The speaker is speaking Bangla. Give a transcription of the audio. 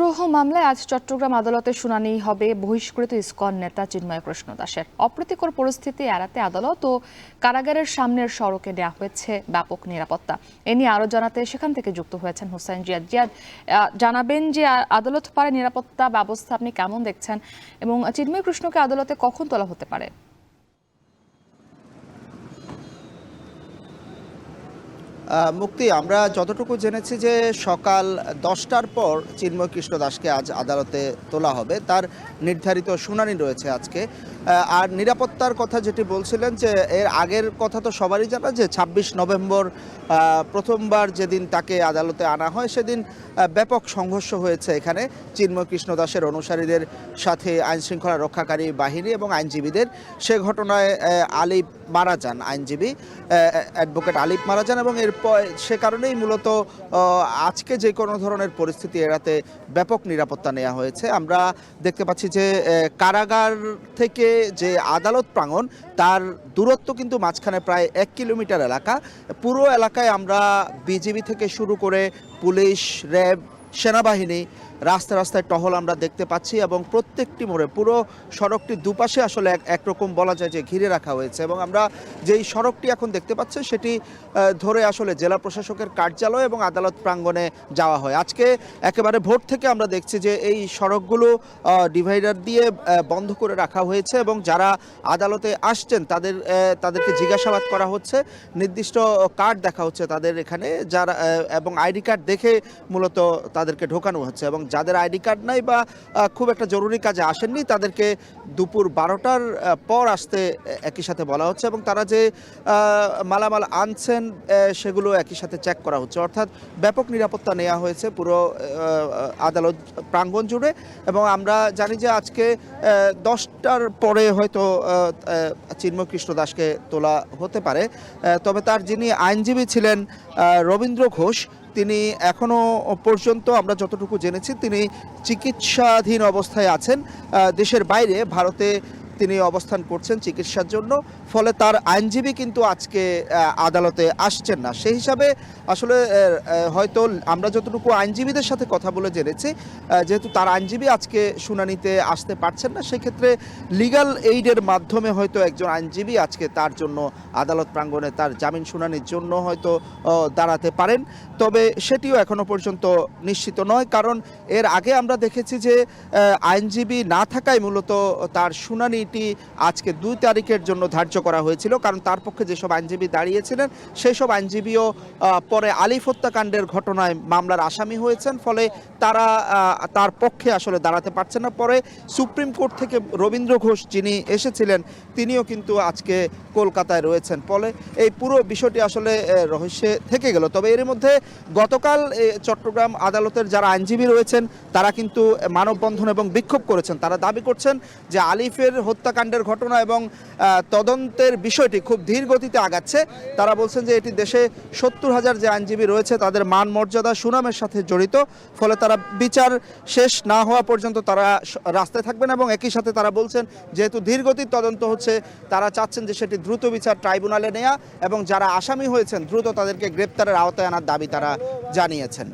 রাষ্ট্রদ্রোহ মামলায় আজ চট্টগ্রাম আদালতে শুনানি হবে বহিষ্কৃত ইসকন নেতা চিন্ময় কৃষ্ণ দাসের। অপ্রীতিকর পরিস্থিতি এড়াতে আদালত ও কারাগারের সামনের সড়কে দেওয়া হয়েছে ব্যাপক নিরাপত্তা। এ নিয়ে আরো জানাতে সেখান থেকে যুক্ত হয়েছেন হোসেন জিয়াদ। জিয়াদ, জানাবেন যে আদালত পারে নিরাপত্তা ব্যবস্থা আপনি কেমন দেখছেন এবং চিন্ময় কৃষ্ণকে আদালতে কখন তোলা হতে পারে? মুক্তি, আমরা যতটুকু জেনেছি যে সকাল 10টার পর চিন্ময় কৃষ্ণ দাসকে আজ আদালতে তোলা হবে। তার নির্ধারিত শুনানি রয়েছে আজকে। আর নিরাপত্তার কথা যেটি বলছিলেন, যে এর আগের কথা তো সবারই জানা যে 26 নভেম্বর প্রথমবার যেদিন তাকে আদালতে আনা হয় সেদিন ব্যাপক সংঘর্ষ হয়েছে এখানে চিন্ময় কৃষ্ণ দাসের অনুসারীদের সাথে আইনশৃঙ্খলা রক্ষাকারী বাহিনী এবং আইনজীবীদের। সে ঘটনায় আলিফ মারা যান, আইনজীবী অ্যাডভোকেট আলিফ মারা যান, এবং এরপর সে কারণেই মূলত আজকে যে কোনো ধরনের পরিস্থিতি এড়াতে ব্যাপক নিরাপত্তা নেওয়া হয়েছে। আমরা দেখতে পাচ্ছি যে কারাগার থেকে যে আদালত প্রাঙ্গণ তার দূরত্ব কিন্তু মাঝখানে প্রায় 1 কিলোমিটার এলাকা। পুরো এলাকায় আমরা বিজিবি থেকে শুরু করে পুলিশ, র্যাব, সেনাবাহিনী রাস্তায় রাস্তায় টহল আমরা দেখতে পাচ্ছি, এবং প্রত্যেকটি মোড়ে পুরো সড়কটির দুপাশে আসলে একরকম বলা যায় যে ঘিরে রাখা হয়েছে। এবং আমরা যেই সড়কটি এখন দেখতে পাচ্ছি সেটি ধরে আসলে জেলা প্রশাসকের কার্যালয় এবং আদালত প্রাঙ্গণে যাওয়া হয়। আজকে একেবারে ভোর থেকে আমরা দেখছি যে এই সড়কগুলো ডিভাইডার দিয়ে বন্ধ করে রাখা হয়েছে, এবং যারা আদালতে আসছেন তাদেরকে জিজ্ঞাসাবাদ করা হচ্ছে, নির্দিষ্ট কার্ড দেখা হচ্ছে তাদের এখানে, যারা এবং আইডি কার্ড দেখে মূলত তাদেরকে ঢোকানো হচ্ছে। এবং যাদের আইডি কার্ড নাই বা খুব একটা জরুরি কাজে আসেননি তাদেরকে দুপুর 12টার পর আসতে একই সাথে বলা হচ্ছে, এবং তারা যে মালামাল আনছেন সেগুলো একই সাথে চেক করা হচ্ছে। অর্থাৎ ব্যাপক নিরাপত্তা নেওয়া হয়েছে পুরো আদালত প্রাঙ্গণ জুড়ে। এবং আমরা জানি যে আজকে 10টার পরে হয়তো চিন্ময় কৃষ্ণ দাসকে তোলা হতে পারে। তবে তার যিনি আইনজীবী ছিলেন রবীন্দ্র ঘোষ, তিনি এখনো পর্যন্ত আমরা যতটুকু জেনেছি তিনি চিকিৎসাধীন অবস্থায় আছেন। দেশের বাইরে ভারতে তিনি অবস্থান করছেন চিকিৎসার জন্য। ফলে তার আইনজীবী কিন্তু আজকে আদালতে আসছেন না। সেই হিসাবে আসলে হয়তো আমরা যতটুকু আইনজীবীদের সাথে কথা বলে জেনেছি, যেহেতু তার আইনজীবী আজকে শুনানিতে আসতে পারছেন না, সেক্ষেত্রে লিগ্যাল এইডের মাধ্যমে হয়তো একজন আইনজীবী আজকে তার জন্য আদালত প্রাঙ্গণে তার জামিন শুনানির জন্য হয়তো দাঁড়াতে পারেন। তবে সেটিও এখনো পর্যন্ত নিশ্চিত নয়, কারণ এর আগে আমরা দেখেছি যে আইনজীবী না থাকায় মূলত তার শুনানিটি আজকে 2 তারিখের জন্য ধার্য করা হয়েছিল। কারণ তার পক্ষে যেসব আইনজীবী দাঁড়িয়েছিলেন সেই সব আইনজীবীও পরে আলিফ হত্যাকাণ্ডের ঘটনায় মামলার আসামি হয়েছেন, ফলে তারা তার পক্ষে আসলে দাঁড়াতে পারছেন না। পরে সুপ্রিম কোর্ট থেকে রবীন্দ্র ঘোষ যিনি এসেছিলেন তিনিও কিন্তু আজকে কলকাতায় রয়েছেন। ফলে এই পুরো বিষয়টি আসলে রহস্যে থেকে গেল। তবে এর মধ্যে গতকাল চট্টগ্রাম আদালতের যারা আইনজীবী রয়েছেন তারা কিন্তু মানববন্ধন এবং বিক্ষোভ করেছেন। তারা দাবি করছেন যে আলিফের হত্যাকাণ্ডের ঘটনা এবং তদন্তের বিষয়টি খুব ধীর গতিতে আগাচ্ছে। তারা বলছেন যে এটি দেশে 70,000 যে আইনজীবী রয়েছে তাদের মান মর্যাদা সুনামের সাথে জড়িত। ফলে তারা বিচার শেষ না হওয়া পর্যন্ত তারা রাস্তায় থাকবেন, এবং একই সাথে তারা বলছেন যেহেতু ধীর গতির তদন্ত হচ্ছে তারা চাচ্ছেন যে সেটি দ্রুত বিচার ট্রাইব্যুনালে নেওয়া, এবং যারা আসামি হয়েছেন দ্রুত তাদেরকে গ্রেপ্তারের আওতায় আনার দাবি তারা জানিয়েছেন।